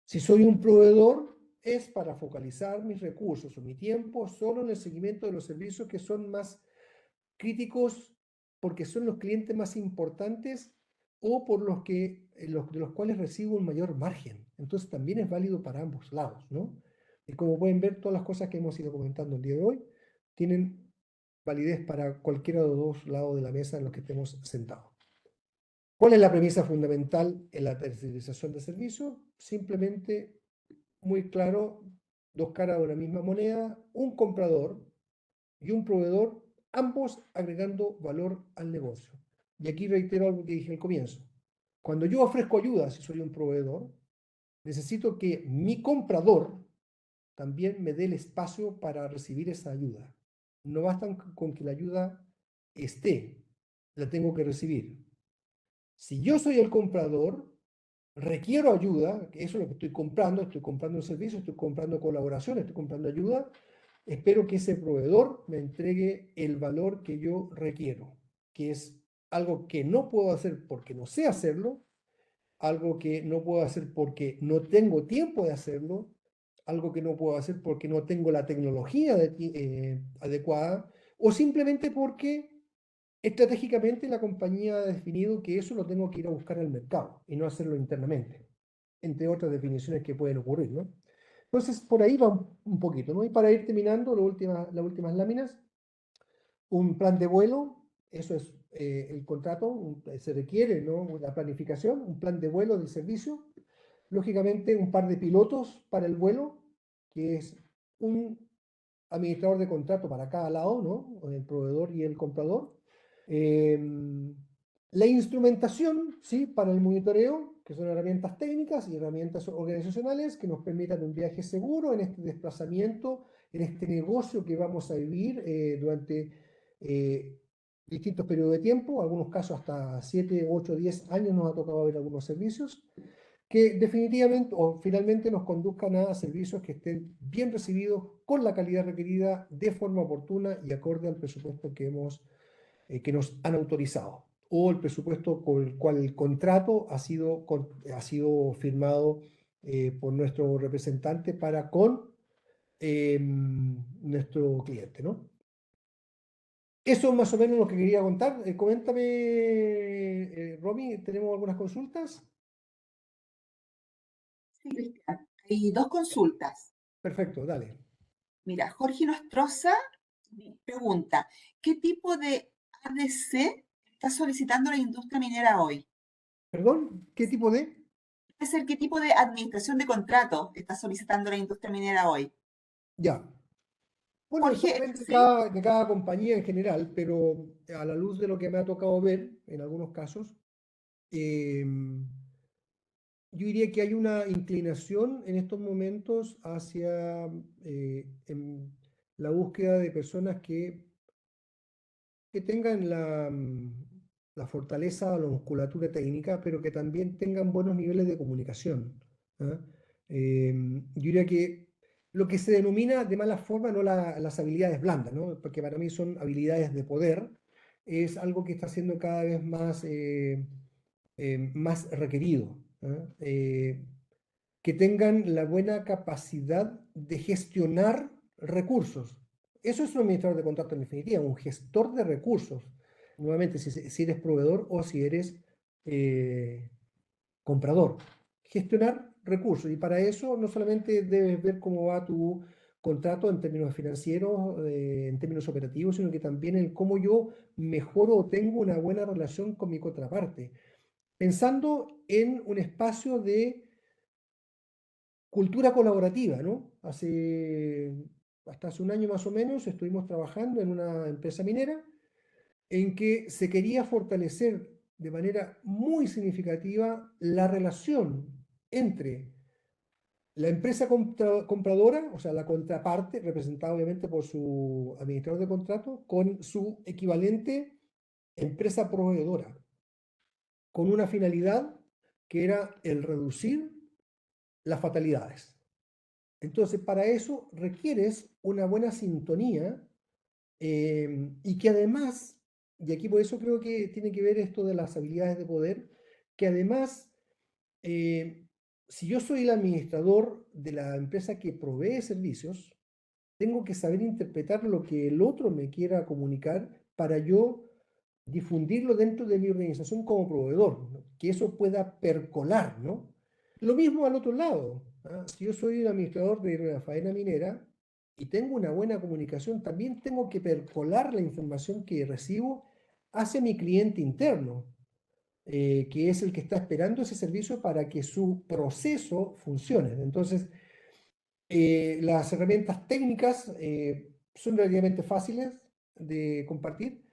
B: Si soy un proveedor, es para focalizar mis recursos o mi tiempo solo en el seguimiento de los servicios que son más críticos porque son los clientes más importantes o por de los cuales recibo un mayor margen. Entonces también es válido para ambos lados, ¿no? Y como pueden ver, todas las cosas que hemos ido comentando el día de hoy tienen validez para cualquiera de los dos lados de la mesa en los que estemos sentados. ¿Cuál es la premisa fundamental en la tercerización de servicios? Simplemente muy claro, dos caras de una misma moneda, un comprador y un proveedor, ambos agregando valor al negocio. Y aquí reitero algo que dije al comienzo. Cuando yo ofrezco ayuda, si soy un proveedor, necesito que mi comprador también me dé el espacio para recibir esa ayuda. No basta con que la ayuda esté, la tengo que recibir. Si yo soy el comprador, requiero ayuda, que eso es lo que estoy comprando un servicio, estoy comprando colaboración, estoy comprando ayuda, espero que ese proveedor me entregue el valor que yo requiero, que es algo que no puedo hacer porque no sé hacerlo, algo que no puedo hacer porque no tengo tiempo de hacerlo, algo que no puedo hacer porque no tengo la tecnología adecuada, o simplemente porque estratégicamente la compañía ha definido que eso lo tengo que ir a buscar al mercado y no hacerlo internamente, entre otras definiciones que pueden ocurrir, ¿no? Entonces, por ahí va un poquito, ¿no? Y para ir terminando, las últimas láminas, un plan de vuelo, eso es el contrato, se requiere, ¿no? Una planificación, un plan de vuelo del servicio, lógicamente un par de pilotos para el vuelo, que es un administrador de contrato para cada lado, ¿no? El proveedor y el comprador. La instrumentación, ¿sí? Para el monitoreo, que son herramientas técnicas y herramientas organizacionales que nos permitan un viaje seguro en este desplazamiento en este negocio que vamos a vivir durante distintos periodos de tiempo, algunos casos hasta 7, 8, 10 años nos ha tocado ver algunos servicios, que definitivamente o finalmente nos conduzcan a servicios que estén bien recibidos, con la calidad requerida, de forma oportuna y acorde al presupuesto que nos han autorizado, o el presupuesto con el cual el contrato ha sido firmado por nuestro representante para con nuestro cliente, ¿no? Eso es más o menos lo que quería contar. Coméntame, Romy, ¿tenemos algunas consultas?
A: Sí, Cristian. Hay dos consultas.
B: Perfecto, dale.
A: Mira, Jorge Nostroza pregunta, ¿qué tipo de ADC está solicitando la industria minera hoy?
B: Perdón, ¿qué tipo de?
A: Es el qué tipo de administración de contrato está solicitando la industria minera hoy.
B: Ya. Bueno, eso
A: Jorge,
B: depende
A: sí,
B: de cada compañía en general, pero a la luz de lo que me ha tocado ver en algunos casos, yo diría que hay una inclinación en estos momentos hacia la búsqueda de personas que tengan la fortaleza o la musculatura técnica, pero que también tengan buenos niveles de comunicación. ¿Ah? Yo diría que lo que se denomina de mala forma no las habilidades blandas, ¿no? Porque para mí son habilidades de poder, es algo que está siendo cada vez más requerido. ¿Ah? Que tengan la buena capacidad de gestionar recursos. Eso es un administrador de contratos en definitiva, un gestor de recursos. Nuevamente, si eres proveedor o si eres eh, comprador. Gestionar recursos. Y para eso no solamente debes ver cómo va tu contrato en términos financieros, en términos operativos, sino que también en cómo yo mejoro o tengo una buena relación con mi contraparte. Pensando en un espacio de cultura colaborativa, ¿no? Hasta hace un año más o menos estuvimos trabajando en una empresa minera en que se quería fortalecer de manera muy significativa la relación entre la empresa compradora, o sea, la contraparte, representada obviamente por su administrador de contrato, con su equivalente empresa proveedora, con una finalidad que era el reducir las fatalidades. Entonces, para eso requieres una buena sintonía y que además, y aquí por eso creo que tiene que ver esto de las habilidades de poder, que además, eh, si yo soy el administrador de la empresa que provee servicios, tengo que saber interpretar lo que el otro me quiera comunicar para yo difundirlo dentro de mi organización como proveedor, ¿no? Que eso pueda percolar, ¿no? Lo mismo al otro lado. ¿Ah? Si yo soy el administrador de una faena minera y tengo una buena comunicación, también tengo que percolar la información que recibo hacia mi cliente interno, que es el que está esperando ese servicio para que su proceso funcione. Entonces, las herramientas técnicas son relativamente fáciles de compartir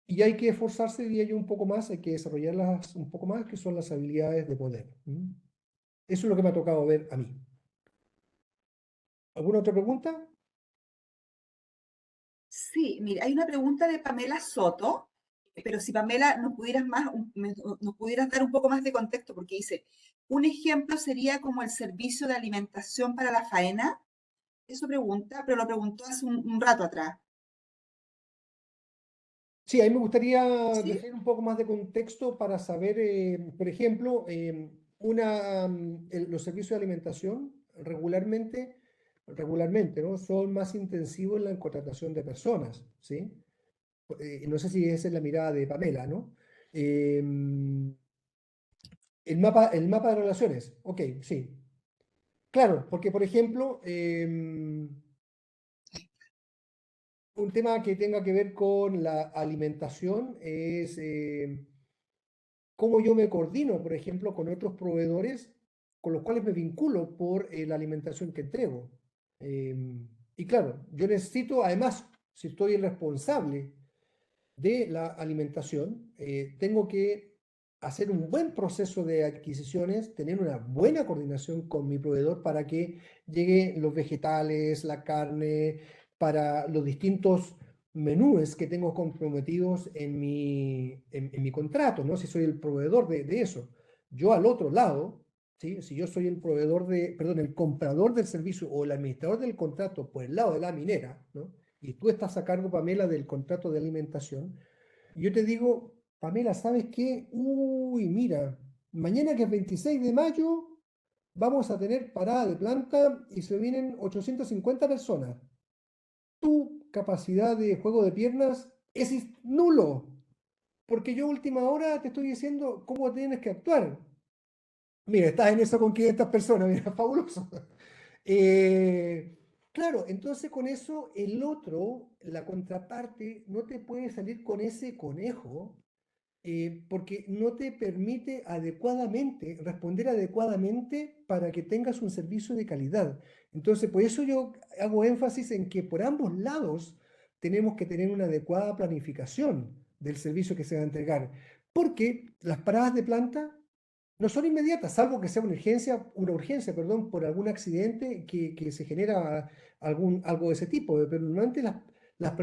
B: y hay que esforzarse, diría yo, un poco más, hay que desarrollarlas un poco más, que son las habilidades de poder. ¿Mm? Eso es lo que me ha tocado ver a mí. ¿Alguna otra pregunta?
A: sí, mira, hay una pregunta de Pamela Soto, pero si Pamela nos pudieras nos pudieras dar un poco más de contexto, porque dice, un ejemplo sería como el servicio de alimentación para la faena. Eso pregunta, pero lo preguntó hace un rato atrás.
B: Sí, a mí me gustaría
A: ¿Sí?
B: definir un poco más de contexto para saber, por ejemplo, los servicios de alimentación regularmente, ¿no? Son más intensivos en la contratación de personas, ¿sí? No sé si esa es la mirada de Pamela, ¿no? Em, el mapa de relaciones, ok, sí. Claro, porque por ejemplo, un tema que tenga que ver con la alimentación es cómo yo me coordino, por ejemplo, con otros proveedores con los cuales me vinculo por la alimentación que entrego. Y claro, yo necesito, además, si estoy el responsable de la alimentación, tengo que hacer un buen proceso de adquisiciones, tener una buena coordinación con mi proveedor para que lleguen los vegetales, la carne, para los distintos menús que tengo comprometidos en mi contrato, ¿no? Si soy el proveedor de eso. Yo al otro lado, ¿sí? Si yo soy el proveedor perdón, el comprador del servicio o el administrador del contrato por el lado de la minera, ¿no? Y tú estás a cargo, Pamela, del contrato de alimentación, yo te digo, Pamela, ¿sabes qué? Uy, mira, mañana que es 26 de mayo, vamos a tener parada de planta y se vienen 850 personas. Tu capacidad de juego de piernas es nulo, porque yo a última hora te estoy diciendo cómo tienes que actuar. Mira, estás en eso con 500 personas, mira, fabuloso. Eh, claro, entonces con eso el otro, la contraparte, no te puede salir con ese conejo porque no te permite adecuadamente, responder adecuadamente para que tengas un servicio de calidad. Entonces, por eso yo hago énfasis en que por ambos lados tenemos que tener una adecuada planificación del servicio que se va a entregar, porque las paradas de planta no son inmediatas, salvo que sea una urgencia, perdón, por algún accidente que se genera algo de ese tipo, pero normalmente las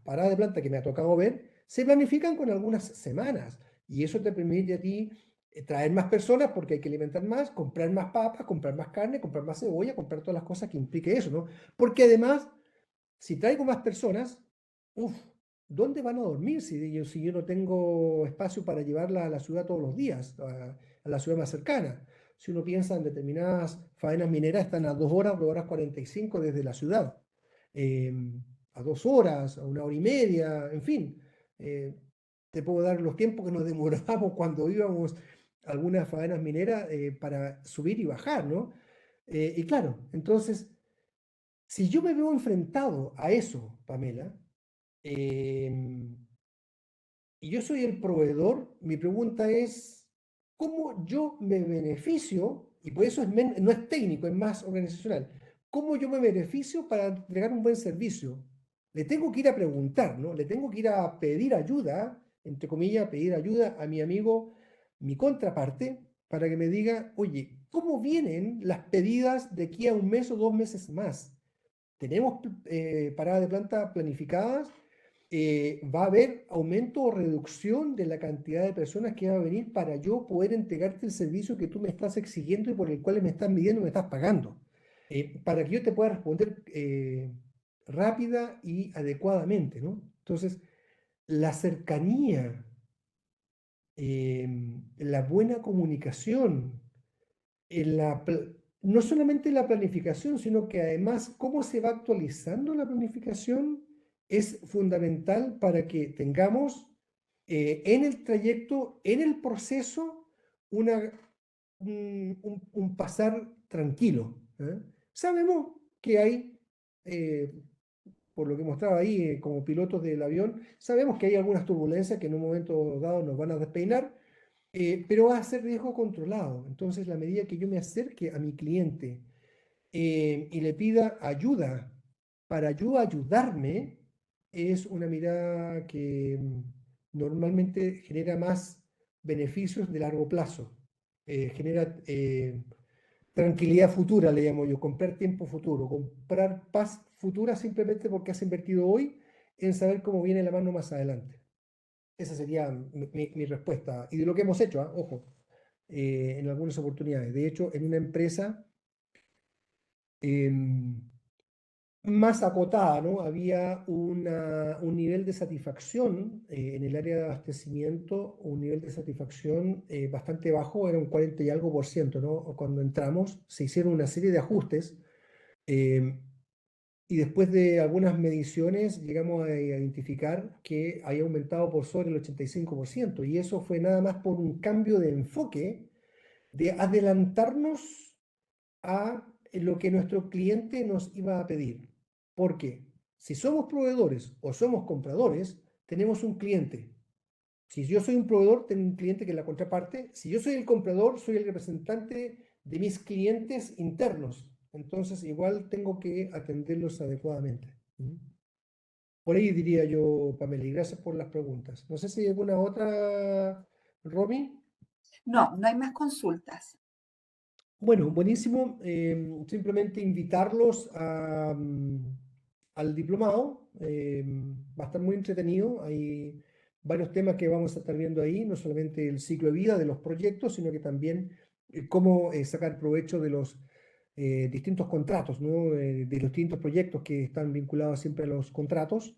B: paradas de planta que me ha tocado ver se planifican con algunas semanas y eso te permite a ti traer más personas porque hay que alimentar más, comprar más papas, comprar más carne, comprar más cebolla, comprar todas las cosas que implique eso, ¿no? Porque además si traigo más personas, uff, ¿dónde van a dormir si yo no tengo espacio para llevarla a la ciudad todos los días, a la ciudad más cercana? Si uno piensa en determinadas faenas mineras, están a 2 horas, 2 horas 45 desde la ciudad, eh, a 2 horas, a 1 hora y media, en fin. eh, Te puedo dar los tiempos que nos demorábamos cuando íbamos a algunas faenas mineras para subir y bajar, ¿no? Y claro, entonces si yo me veo enfrentado a eso, Pamela, em, y yo soy el proveedor, mi pregunta es, ¿cómo yo me beneficio? Y por eso no es técnico, es más organizacional. ¿Cómo yo me beneficio para entregar un buen servicio? Le tengo que ir a preguntar, ¿no? Le tengo que ir a pedir ayuda, entre comillas, pedir ayuda a mi amigo, mi contraparte, para que me diga, oye, ¿cómo vienen las pedidas de aquí a un mes o 2 meses más? Tenemos paradas de planta planificadas, va a haber aumento o reducción de la cantidad de personas que va a venir para yo poder entregarte el servicio que tú me estás exigiendo y por el cual me estás midiendo y me estás pagando. Para que yo te pueda responder rápida y adecuadamente, ¿no? Entonces, la cercanía, la buena comunicación, no solamente la planificación, sino que además cómo se va actualizando la planificación es fundamental para que tengamos en el trayecto, en el proceso, una, un pasar tranquilo. ¿Eh? Sabemos que hay, eh, por lo que mostraba ahí como pilotos del avión, sabemos que hay algunas turbulencias que en un momento dado nos van a despeinar, pero va a ser riesgo controlado. Entonces, la medida que yo me acerque a mi cliente y le pida ayuda para yo ayudarme, es una mirada que normalmente genera más beneficios de largo plazo. Genera tranquilidad futura, le llamo yo, comprar tiempo futuro, comprar paz futura simplemente porque has invertido hoy en saber cómo viene la mano más adelante. Esa sería mi respuesta. Y de lo que hemos hecho, ¿ah? Ojo, en algunas oportunidades. De hecho, en una empresa em, más acotada, ¿no? Había un nivel de satisfacción en el área de abastecimiento, un nivel de satisfacción bastante bajo, era un 40 y algo por ciento, ¿no? Cuando entramos, se hicieron una serie de ajustes. em, Y después de algunas mediciones llegamos a identificar que había aumentado por sobre el 85%. Y eso fue nada más por un cambio de enfoque, de adelantarnos a lo que nuestro cliente nos iba a pedir. Porque si somos proveedores o somos compradores, tenemos un cliente. Si yo soy un proveedor, tengo un cliente que es la contraparte. Si yo soy el comprador, soy el representante de mis clientes internos. Entonces, igual tengo que atenderlos adecuadamente. ¿Mm? Por ahí diría yo, Pamela, y gracias por las preguntas. No sé si hay alguna otra Romy.
A: No, no hay más consultas.
B: Bueno, buenísimo. Simplemente invitarlos al diplomado. Va a estar muy entretenido. Hay varios temas que vamos a estar viendo ahí, no solamente el ciclo de vida de los proyectos, sino que también cómo sacar provecho de los distintos contratos, ¿no? De los distintos proyectos que están vinculados siempre a los contratos.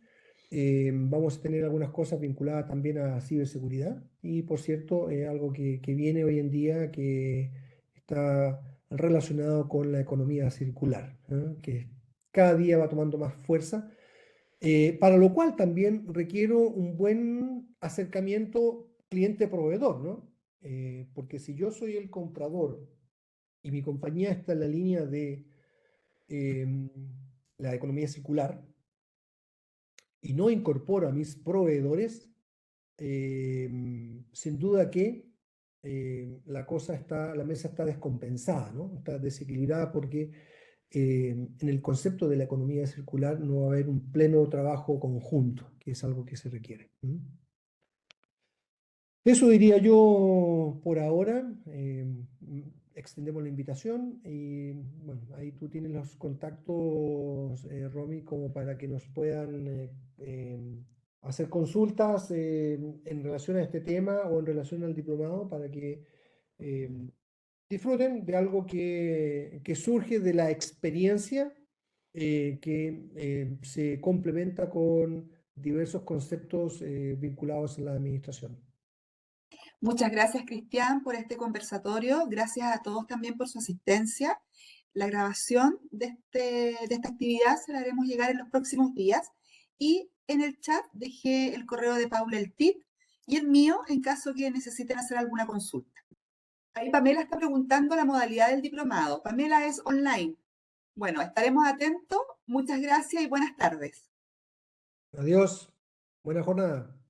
B: Vamos a tener algunas cosas vinculadas también a ciberseguridad y, por cierto, algo que viene hoy en día que está relacionado con la economía circular, ¿eh? Que cada día va tomando más fuerza, para lo cual también requiero un buen acercamiento cliente-proveedor, ¿no? Porque si yo soy el comprador y mi compañía está en la línea de em, la economía circular y no incorporo a mis proveedores, sin duda que la mesa está descompensada, ¿no? Está desequilibrada porque en el concepto de la economía circular no va a haber un pleno trabajo conjunto, que es algo que se requiere. Eso diría yo por ahora. Extendemos la invitación y bueno, ahí tú tienes los contactos, Romy, como para que nos puedan hacer consultas en relación a este tema o en relación al diplomado para que eh, disfruten de algo que surge de la experiencia, que se complementa con diversos conceptos vinculados a la administración.
A: Muchas gracias, Cristian, por este conversatorio. Gracias a todos también por su asistencia. La grabación de esta actividad se la haremos llegar en los próximos días. Y en el chat dejé el correo de Paula el TIT y el mío en caso que necesiten hacer alguna consulta. Ahí Pamela está preguntando la modalidad del diplomado. Pamela, es online. Bueno, estaremos atentos. Muchas gracias y buenas tardes.
B: Adiós, buena jornada.